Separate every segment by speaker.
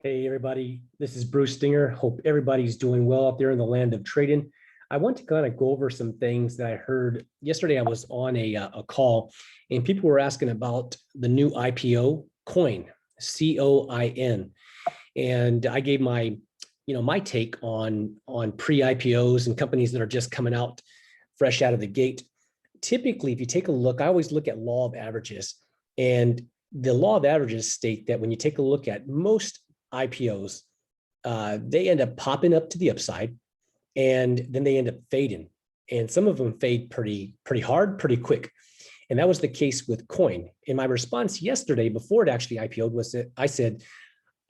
Speaker 1: Hey everybody, this is Bruce Stinger. Hope everybody's doing well out there in the land of trading. I want to kind of go over some things that I heard yesterday. I was on a call and people were asking about the new IPO coin, COIN. And I gave my take on pre-IPOs and companies that are just coming out fresh out of the gate. Typically, if you take a look, I always look at law of averages, and the law of averages state that when you take a look at most IPOs, they end up popping up to the upside, and then they end up fading. And some of them fade pretty hard, pretty quick. And that was the case with Coin. And my response yesterday, before it actually IPO'd, was that I said,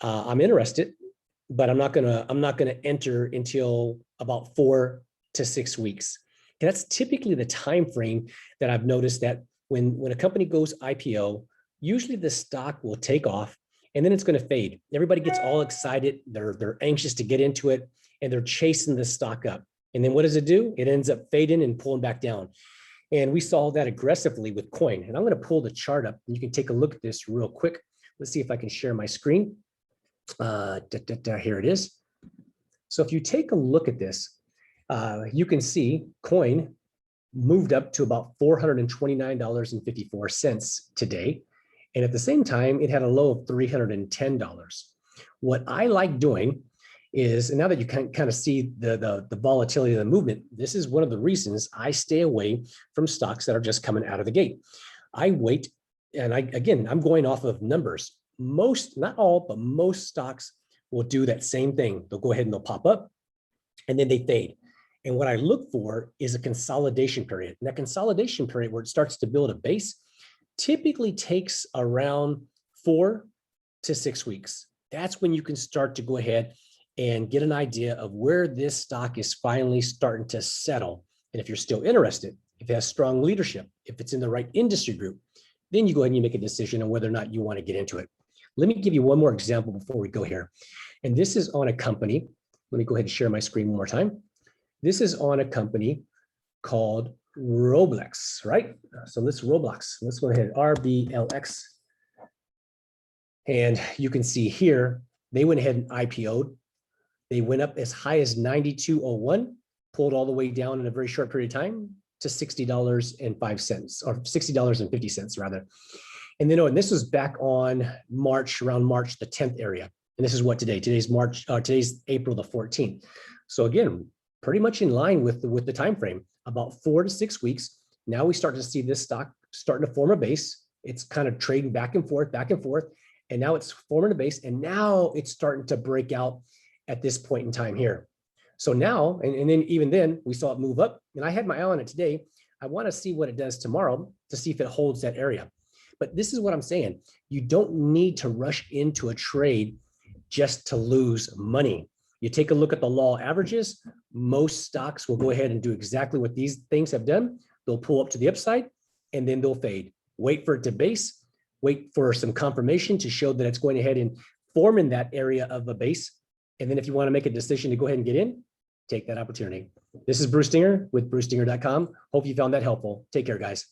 Speaker 1: I'm interested, but I'm not gonna enter until about 4 to 6 weeks. And that's typically the time frame that I've noticed that when a company goes IPO, usually the stock will take off and then it's going to fade. Everybody gets all excited. They're anxious to get into it and they're chasing the stock up. And then what does it do? It ends up fading and pulling back down. And we saw that aggressively with Coin. And I'm going to pull the chart up and you can take a look at this real quick. Let's see if I can share my screen. Here it is. So if you take a look at this, you can see Coin moved up to about $429.54 today. And at the same time, it had a low of $310. What I like doing is, and now that you can kind of see the volatility of the movement, this is one of the reasons I stay away from stocks that are just coming out of the gate. I wait, and I'm going off of numbers. Most, not all, but most stocks will do that same thing. They'll go ahead and they'll pop up, and then they fade. And what I look for is a consolidation period. And that consolidation period where it starts to build a base typically takes around 4 to 6 weeks. That's when you can start to go ahead and get an idea of where this stock is finally starting to settle. And if you're still interested, if it has strong leadership, if it's in the right industry group, then you go ahead and you make a decision on whether or not you want to get into it. Let me give you one more example before we go here. And this is on a company. Let me go ahead and share my screen one more time. This is on a company called Roblox, right? So Roblox. Let's go ahead, RBLX. And you can see here, they went ahead and IPO'd. They went up as high as 92.01, pulled all the way down in a very short period of time to $60.05, or $60.50 rather. And then, and this was back on around March the 10th area. And this is what today? Today's April the 14th. So again, pretty much in line with the time frame, about 4 to 6 weeks. Now we start to see this stock starting to form a base. It's kind of trading back and forth, and now it's forming a base, and now it's starting to break out at this point in time here. So now, and then even then, we saw it move up, and I had my eye on it today. I want to see what it does tomorrow to see if it holds that area. But this is what I'm saying. You don't need to rush into a trade just to lose money. You take a look at the law averages, most stocks will go ahead and do exactly what these things have done. They'll pull up to the upside and then they'll fade. Wait for it to base, wait for some confirmation to show that it's going ahead and form in that area of a base. And then if you want to make a decision to go ahead and get in, take that opportunity. This is Bruce Stinger with BruceStinger.com. Hope you found that helpful. Take care, guys.